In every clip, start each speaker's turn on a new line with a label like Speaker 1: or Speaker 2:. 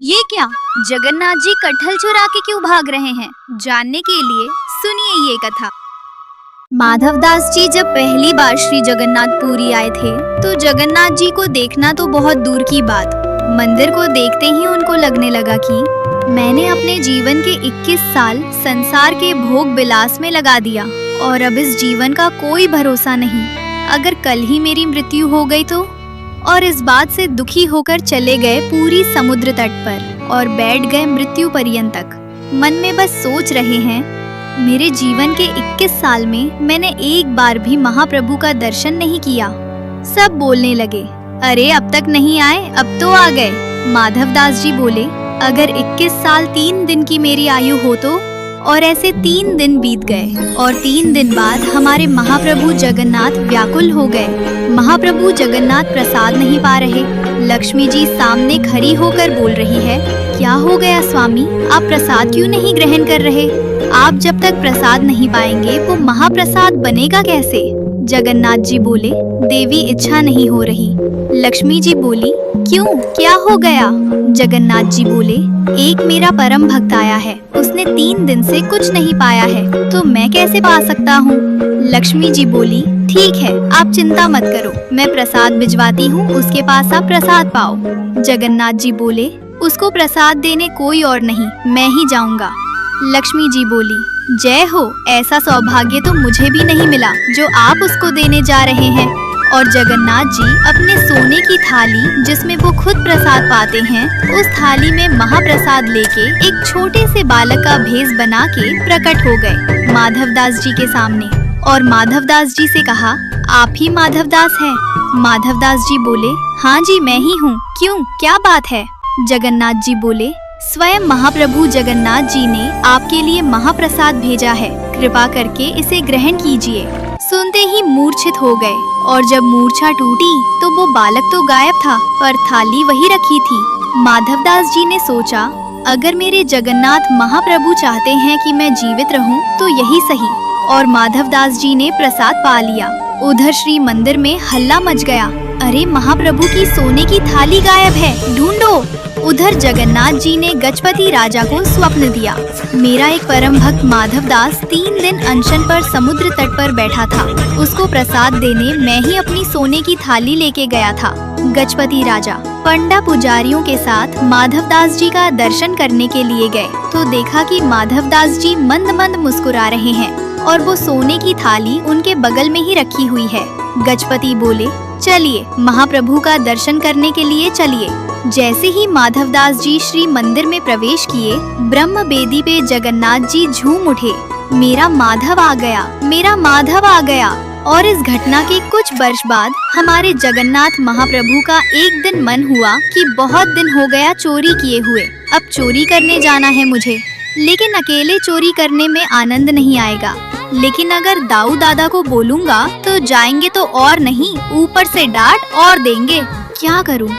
Speaker 1: ये क्या? जगन्नाथ जी कटहल चुरा के क्यों भाग रहे हैं? जानने के लिए सुनिए ये कथा। माधवदास जी जब पहली बार श्री जगन्नाथपुरी आए थे तो जगन्नाथ जी को देखना तो बहुत दूर की बात। मंदिर को देखते ही उनको लगने लगा कि मैंने अपने जीवन के 21 साल संसार के भोग विलास में लगा दिया और अब इस जीवन का कोई भरोसा नहीं। अगर कल ही मेरी मृत्यु हो गई तो? और इस बात से दुखी होकर चले गए पूरी समुद्र तट पर और बैठ गए मृत्यु पर्यंत तक। मन में बस सोच रहे हैं, मेरे जीवन के 21 साल में मैंने एक बार भी महाप्रभु का दर्शन नहीं किया। सब बोलने लगे, अरे अब तक नहीं आए, अब तो आ गए। माधवदास जी बोले, अगर 21 साल 3 दिन की मेरी आयु हो तो? और ऐसे 3 दिन बीत गए और 3 दिन बाद हमारे महाप्रभु जगन्नाथ व्याकुल हो गए। महाप्रभु जगन्नाथ प्रसाद नहीं पा रहे। लक्ष्मी जी सामने खड़ी होकर बोल रही है, क्या हो गया स्वामी, आप प्रसाद क्यों नहीं ग्रहण कर रहे? आप जब तक प्रसाद नहीं पाएंगे वो महाप्रसाद बनेगा कैसे? जगन्नाथ जी बोले, देवी इच्छा नहीं हो रही। लक्ष्मी जी बोली, क्यों, क्या हो गया? जगन्नाथ जी बोले, एक मेरा परम भक्त आया है, उसने 3 दिन से कुछ नहीं पाया है, तो मैं कैसे पा सकता हूँ? लक्ष्मी जी बोली, ठीक है, आप चिंता मत करो, मैं प्रसाद भिजवाती हूँ, उसके पास आप प्रसाद पाओ। जगन्नाथ जी बोले, उसको प्रसाद देने कोई और नहीं, मैं ही जाऊँगा। लक्ष्मी जी बोली, जय हो, ऐसा सौभाग्य तो मुझे भी नहीं मिला जो आप उसको देने जा रहे हैं। और जगन्नाथ जी अपने सोने की थाली जिसमें वो खुद प्रसाद पाते हैं, उस थाली में महाप्रसाद लेके एक छोटे से बालक का भेष बना के प्रकट हो गए माधवदास जी के सामने। और माधवदास जी से कहा, आप ही माधवदास हैं? माधवदास जी बोले, हाँ जी मैं ही हूँ, क्यों, क्या बात है? जगन्नाथ जी बोले, स्वयं महाप्रभु जगन्नाथ जी ने आपके लिए महाप्रसाद भेजा है, कृपा करके इसे ग्रहण कीजिए। सुनते ही मूर्छित हो गए और जब मूर्छा टूटी तो वो बालक तो गायब था पर थाली वही रखी थी। माधवदास जी ने सोचा, अगर मेरे जगन्नाथ महाप्रभु चाहते हैं कि मैं जीवित रहूं तो यही सही। और माधवदास जी ने प्रसाद पा लिया। उधर श्री मंदिर में हल्ला मच गया, अरे महाप्रभु की सोने की थाली गायब है, ढूंढो। उधर जगन्नाथ जी ने गजपति राजा को स्वप्न दिया, मेरा एक परम भक्त माधवदास 3 दिन अनशन पर समुद्र तट पर बैठा था, उसको प्रसाद देने मैं ही अपनी सोने की थाली लेके गया था। गजपति राजा पंडा पुजारियों के साथ माधवदास जी का दर्शन करने के लिए गए तो देखा कि माधवदास जी मंद मंद मुस्कुरा रहे हैं और वो सोने की थाली उनके बगल में ही रखी हुई है। गजपति बोले, चलिए महाप्रभु का दर्शन करने के लिए चलिए। जैसे ही माधवदास जी श्री मंदिर में प्रवेश किए, ब्रह्म बेदी पे जगन्नाथ जी झूम उठे, मेरा माधव आ गया, मेरा माधव आ गया। और इस घटना के कुछ वर्ष बाद हमारे जगन्नाथ महाप्रभु का एक दिन मन हुआ कि बहुत दिन हो गया चोरी किए हुए, अब चोरी करने जाना है मुझे। लेकिन अकेले चोरी करने में आनंद नहीं आएगा, लेकिन अगर दाऊ दादा को बोलूँगा तो जाएंगे तो और नहीं, ऊपर से डांट और देंगे, क्या करूँ?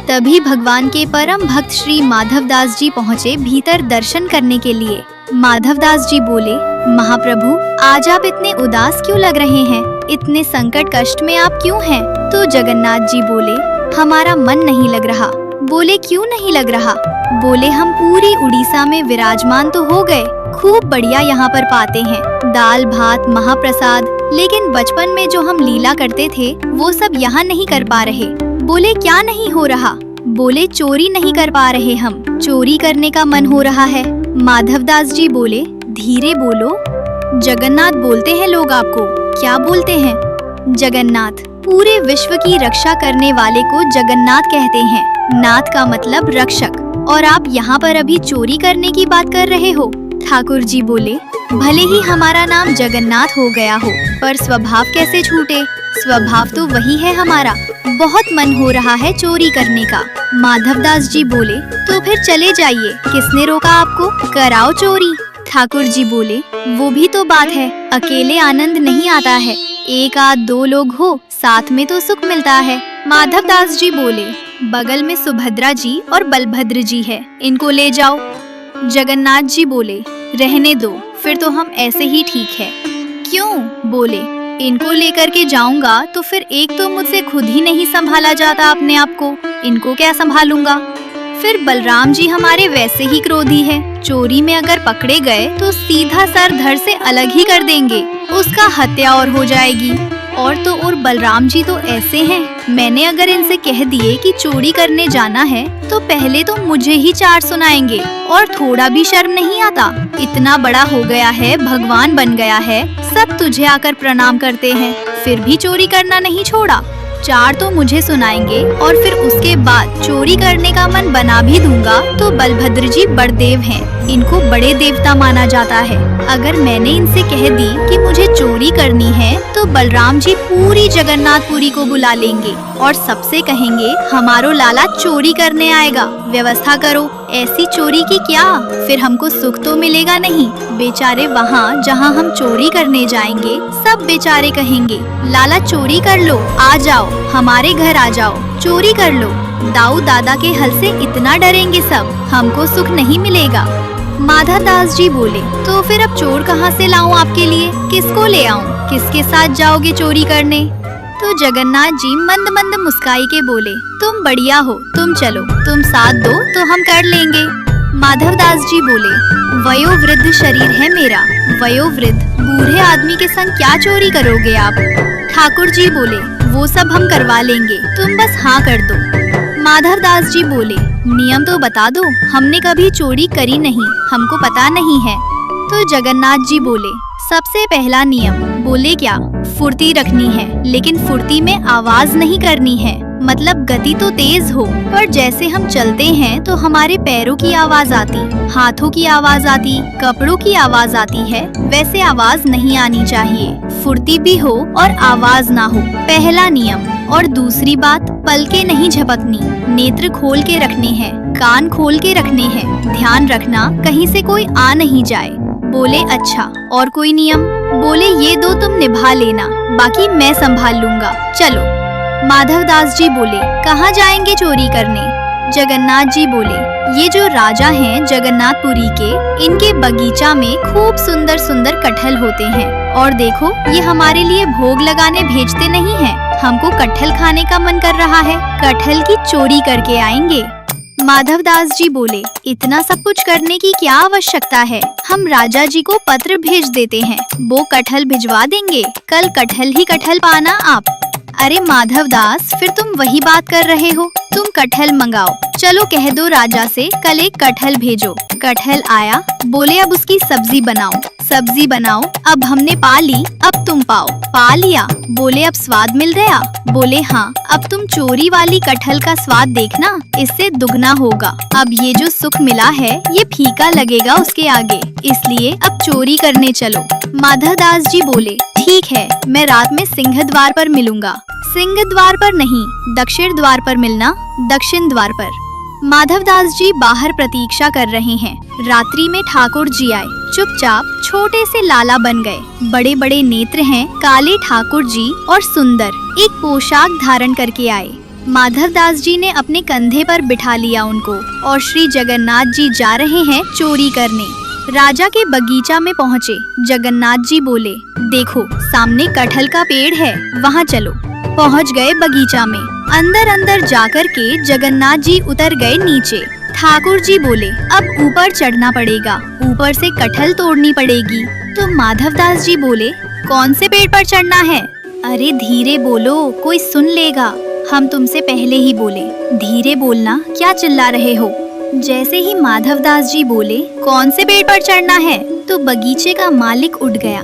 Speaker 1: तभी भगवान के परम भक्त श्री माधवदास जी पहुँचे भीतर दर्शन करने के लिए। माधवदास जी बोले, महाप्रभु आज आप इतने उदास क्यों लग रहे हैं, इतने संकट कष्ट में आप क्यों हैं? तो जगन्नाथ जी बोले, हमारा मन नहीं लग रहा। बोले, क्यों नहीं लग रहा? बोले, हम पूरी उड़ीसा में विराजमान तो हो गए, खूब बढ़िया यहाँ पर पाते हैं दाल भात महाप्रसाद, लेकिन बचपन में जो हम लीला करते थे वो सब यहाँ नहीं कर पा रहे। बोले, क्या नहीं हो रहा? बोले, चोरी नहीं कर पा रहे हम, चोरी करने का मन हो रहा है। माधवदास जी बोले, धीरे बोलो, जगन्नाथ बोलते हैं लोग आपको। क्या बोलते हैं? जगन्नाथ, पूरे विश्व की रक्षा करने वाले को जगन्नाथ कहते हैं। नाथ का मतलब रक्षक, और आप यहाँ पर अभी चोरी करने की बात कर रहे हो? ठाकुर जी बोले, भले ही हमारा नाम जगन्नाथ हो गया हो पर स्वभाव कैसे छूटे, स्वभाव तो वही है हमारा। बहुत मन हो रहा है चोरी करने का। माधवदास जी बोले, तो फिर चले जाइए, किसने रोका आपको, कराओ चोरी। ठाकुर जी बोले, वो भी तो बात है, अकेले आनंद नहीं आता है, एक आध 2 लोग हो साथ में तो सुख मिलता है। माधवदास जी बोले, बगल में सुभद्रा जी और बलभद्र जी है, इनको ले जाओ। जगन्नाथ जी बोले, रहने दो, फिर तो हम ऐसे ही ठीक है। क्यों? बोले, इनको लेकर के जाऊंगा तो फिर एक तो मुझसे खुद ही नहीं संभाला जाता अपने आप को, इनको क्या संभालूंगा? फिर बलराम जी हमारे वैसे ही क्रोधी है, चोरी में अगर पकड़े गए तो सीधा सर धड़ से अलग ही कर देंगे, उसका हत्या और हो जाएगी। और तो और बलराम जी तो ऐसे हैं, मैंने अगर इनसे कह दिए कि चोरी करने जाना है तो पहले तो मुझे ही चार सुनाएंगे और थोड़ा भी शर्म नहीं आता। इतना बड़ा हो गया है, भगवान बन गया है, सब तुझे आकर प्रणाम करते हैं, फिर भी चोरी करना नहीं छोड़ा। चार तो मुझे सुनाएंगे और फिर उसके बाद चोरी करने का मन बना भी दूंगा तो बलभद्र जी बड़देव हैं, इनको बड़े देवता माना जाता है। अगर मैंने इनसे कह दी कि मुझे चोरी करनी है तो बलराम जी पूरी जगन्नाथपुरी को बुला लेंगे और सबसे कहेंगे हमारो लाला चोरी करने आएगा, व्यवस्था करो। ऐसी चोरी की क्या, फिर हमको सुख तो मिलेगा नहीं। बेचारे वहाँ जहाँ हम चोरी करने जाएंगे सब बेचारे कहेंगे लाला चोरी कर लो, आ जाओ हमारे घर आ जाओ, चोरी कर लो। दाऊ दादा के हल से इतना डरेंगे सब, हमको सुख नहीं मिलेगा। माधव दास जी बोले, तो फिर अब चोर कहाँ से लाऊं आपके लिए, किसको ले आऊं, किसके साथ जाओगे चोरी करने? तो जगन्नाथ जी मंद मंद मुस्काई के बोले, तुम बढ़िया हो, तुम चलो, तुम साथ दो तो हम कर लेंगे। माधव दास जी बोले, वयोवृद्ध शरीर है मेरा, वयोवृद्ध बूढ़े आदमी के संग क्या चोरी करोगे आप? ठाकुर जी बोले, वो सब हम करवा लेंगे, तुम बस हाँ कर दो। माधव दास जी बोले, नियम तो बता दो, हमने कभी चोरी करी नहीं, हमको पता नहीं है। तो जगन्नाथ जी बोले, सबसे पहला नियम, बोले क्या, फुर्ती रखनी है, लेकिन फुर्ती में आवाज नहीं करनी है, मतलब गति तो तेज हो, पर जैसे हम चलते हैं तो हमारे पैरों की आवाज आती, हाथों की आवाज आती, कपड़ों की आवाज आती है, वैसे आवाज नहीं आनी चाहिए, फुर्ती भी हो और आवाज ना हो, पहला नियम। और दूसरी बात, पलके नहीं झपकनी, नेत्र खोल के रखने हैं, कान खोल के रखने हैं, ध्यान रखना कहीं से कोई आ नहीं जाए। बोले अच्छा, और कोई नियम? बोले ये दो तुम निभा लेना, बाकी मैं संभाल लूंगा, चलो। माधव दास जी बोले, कहाँ जाएंगे चोरी करने? जगन्नाथ जी बोले, ये जो राजा हैं जगन्नाथपुरी के, इनके बगीचा में खूब सुंदर सुंदर कटहल होते हैं, और देखो ये हमारे लिए भोग लगाने भेजते नहीं हैं, हमको कटहल खाने का मन कर रहा है, कटहल की चोरी करके आएंगे। माधव दास जी बोले, इतना सब कुछ करने की क्या आवश्यकता है, हम राजा जी को पत्र भेज देते हैं, वो कटहल भिजवा देंगे, कल कटहल ही कटहल पाना आप। अरे माधव दास, फिर तुम वही बात कर रहे हो, तुम कटहल मंगाओ, चलो कह दो राजा से कल एक कटहल भेजो। कटहल आया, बोले अब उसकी सब्जी बनाओ, सब्जी बनाओ, अब हमने पा ली, अब तुम पाओ, पा लिया, बोले अब स्वाद मिल गया, बोले हाँ, अब तुम चोरी वाली कटहल का स्वाद देखना, इससे दुगना होगा, अब ये जो सुख मिला है ये फीका लगेगा उसके आगे, इसलिए अब चोरी करने चलो। माधव दास जी बोले, ठीक है, मैं रात में सिंह द्वार पर मिलूंगा। सिंह द्वार पर नहीं, दक्षिण द्वार पर मिलना, दक्षिण द्वार पर। माधव दास जी बाहर प्रतीक्षा कर रहे हैं, रात्रि में ठाकुर जी आए, चुपचाप छोटे से लाला बन गए, बड़े बड़े नेत्र हैं, काले ठाकुर जी और सुंदर, एक पोशाक धारण करके आए। माधव दास जी ने अपने कंधे पर बिठा लिया उनको, और श्री जगन्नाथ जी जा रहे हैं चोरी करने। राजा के बगीचा में पहुँचे, जगन्नाथ जी बोले, देखो सामने कटहल का पेड़ है, वहाँ चलो। पहुँच गए बगीचा में, अंदर अंदर जाकर के जगन्नाथ जी उतर गए नीचे। ठाकुर जी बोले, अब ऊपर चढ़ना पड़ेगा, ऊपर से कटहल तोड़नी पड़ेगी। तो माधव दास जी बोले, कौन से पेड़ पर चढ़ना है? अरे धीरे बोलो, कोई सुन लेगा, हम तुमसे पहले ही बोले, धीरे बोलना, क्या चिल्ला रहे हो? जैसे ही माधव दास जी बोले, कौन से पेड़ पर चढ़ना है, तो बगीचे का मालिक उठ गया,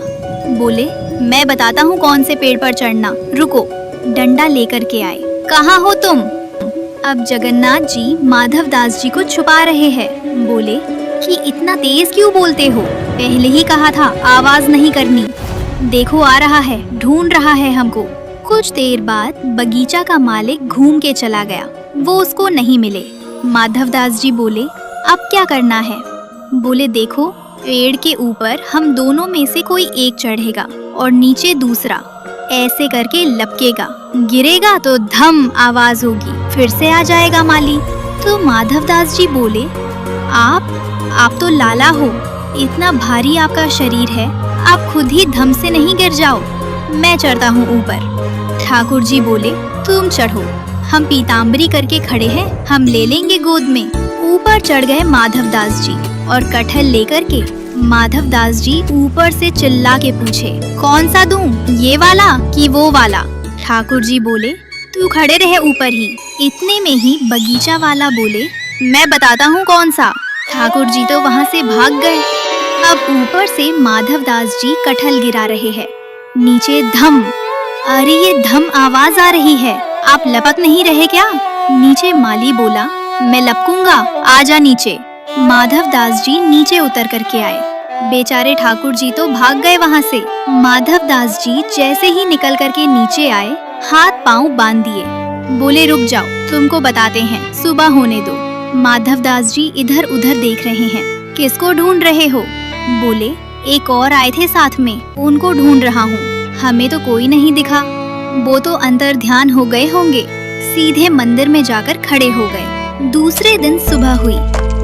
Speaker 1: बोले, मैं बताता हूँ कौन से पेड़ पर चढ़ना, रुको। डंडा लेकर के आए, कहाँ हो तुम? अब जगन्नाथ जी माधव दास जी को छुपा रहे हैं, बोले कि इतना तेज क्यों बोलते हो, पहले ही कहा था आवाज नहीं करनी, देखो आ रहा है, ढूंढ रहा है हमको। कुछ देर बाद बगीचा का मालिक घूम के चला गया, वो उसको नहीं मिले। माधव दास जी बोले, अब क्या करना है? बोले, देखो पेड़ के ऊपर हम दोनों में से कोई एक चढ़ेगा और नीचे दूसरा, ऐसे करके लपकेगा, गिरेगा तो धम आवाज होगी, फिर से आ जाएगा माली। तो माधव दास जी बोले, आप तो लाला हो, इतना भारी आपका शरीर है, आप खुद ही धम से नहीं गिर जाओ, मैं चढ़ता हूँ ऊपर। ठाकुर जी बोले, तुम चढ़ो। हम पीताम्बरी करके खड़े हैं, हम ले लेंगे गोद में। ऊपर चढ़ गए माधवदास जी और कटहल लेकर के माधवदास जी ऊपर से चिल्ला के पूछे, कौन सा दूं, ये वाला कि वो वाला? ठाकुर जी बोले, तू खड़े रहे ऊपर ही। इतने में ही बगीचा वाला बोले, मैं बताता हूँ कौन सा। ठाकुर जी तो वहाँ से भाग गए। अब ऊपर से माधवदास जी कटहल गिरा रहे हैं। नीचे धम, अरे ये धम आवाज आ रही है, आप लपक नहीं रहे क्या? नीचे माली बोला, मैं लपकूंगा, आजा नीचे। माधवदास जी नीचे उतर करके आए। बेचारे ठाकुर जी तो भाग गए वहाँ से। माधवदास जी जैसे ही निकल करके नीचे आए, हाथ पांव बांध दिए। बोले, रुक जाओ, तुमको बताते हैं, सुबह होने दो। माधवदास जी इधर उधर देख रहे हैं। किसको ढूंढ रहे हो? बोले, एक और आए थे साथ में, उनको ढूंढ रहा हूँ, हमें तो कोई नहीं दिखा। वो तो अंतर ध्यान हो गए होंगे, सीधे मंदिर में जाकर खड़े हो गए। दूसरे दिन सुबह हुई।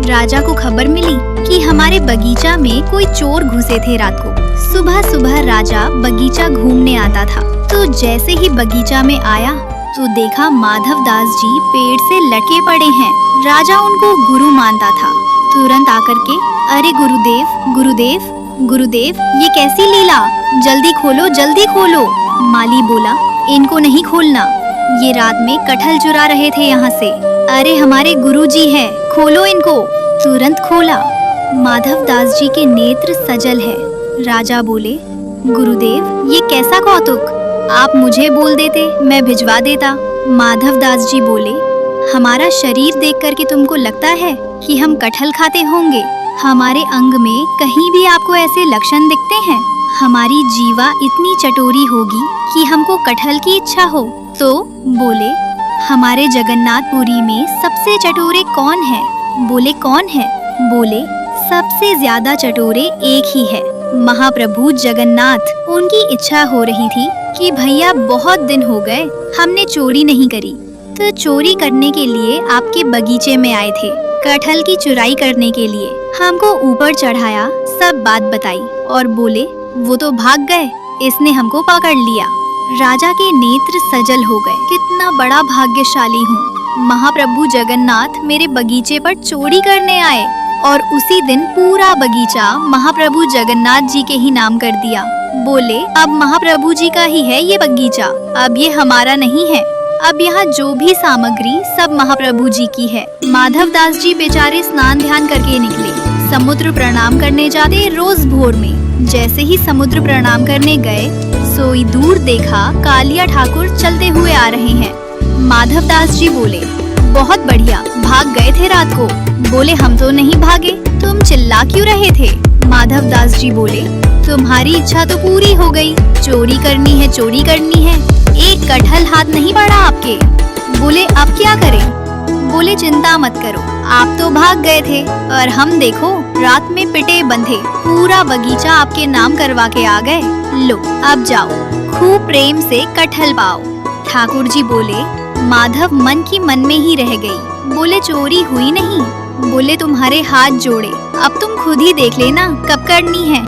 Speaker 1: राजा को खबर मिली कि हमारे बगीचा में कोई चोर घुसे थे रात को। सुबह सुबह राजा बगीचा घूमने आता था, तो जैसे ही बगीचा में आया तो देखा माधवदास जी पेड़ से लटके पड़े हैं। राजा उनको गुरु मानता था। तुरंत आकर के, अरे गुरुदेव गुरुदेव गुरुदेव, ये कैसी लीला, जल्दी खोलो जल्दी खोलो। माली बोला, इनको नहीं खोलना, ये रात में कटहल चुरा रहे थे यहाँ से। अरे हमारे गुरुजी हैं, खोलो इनको। तुरंत खोला। माधवदास जी के नेत्र सजल है। राजा बोले, गुरुदेव ये कैसा कौतुक, आप मुझे बोल देते, मैं भिजवा देता। माधवदास जी बोले, हमारा शरीर देख करके तुमको लगता है कि हम कटहल खाते होंगे? हमारे अंग में कहीं भी आपको ऐसे लक्षण दिखते हैं? हमारी जीवा इतनी चटोरी होगी कि हमको कटहल की इच्छा हो? तो बोले, हमारे जगन्नाथपुरी में सबसे चटोरे कौन है? बोले, कौन है? बोले, सबसे ज्यादा चटोरे एक ही है, महाप्रभु जगन्नाथ। उनकी इच्छा हो रही थी कि भैया बहुत दिन हो गए हमने चोरी नहीं करी, तो चोरी करने के लिए आपके बगीचे में आए थे, कटहल की चुराई करने के लिए। हमको ऊपर चढ़ाया, सब बात बताई और बोले, वो तो भाग गए, इसने हमको पकड़ लिया। राजा के नेत्र सजल हो गए, कितना बड़ा भाग्यशाली हूँ, महाप्रभु जगन्नाथ मेरे बगीचे पर चोरी करने आए और उसी दिन पूरा बगीचा महाप्रभु जगन्नाथ जी के ही नाम कर दिया। बोले, अब महाप्रभु जी का ही है ये बगीचा, अब ये हमारा नहीं है, अब यहाँ जो भी सामग्री सब महाप्रभु जी की है। माधवदास जी बेचारे स्नान ध्यान करके निकले, समुद्र प्रणाम करने जाते रोज भोर में। जैसे ही समुद्र प्रणाम करने गए, सोई दूर देखा कालिया ठाकुर चलते हुए आ रहे हैं। माधवदास जी बोले, बहुत बढ़िया, भाग गए थे रात को? बोले, हम तो नहीं भागे, तुम चिल्ला क्यों रहे थे? माधवदास जी बोले, तुम्हारी इच्छा तो पूरी हो गई, चोरी करनी है चोरी करनी है, एक कटहल हाथ नहीं पड़ा आपके। बोले, अब क्या करें? बोले, चिंता मत करो, आप तो भाग गए थे और हम देखो रात में पिटे बंधे पूरा बगीचा आपके नाम करवा के आ गए। लो अब जाओ, खूब प्रेम से कटहल पाओ। ठाकुर जी बोले, माधव मन की मन में ही रह गई। बोले, चोरी हुई नहीं। बोले, तुम्हारे हाथ जोड़े, अब तुम खुद ही देख लेना कब करनी है।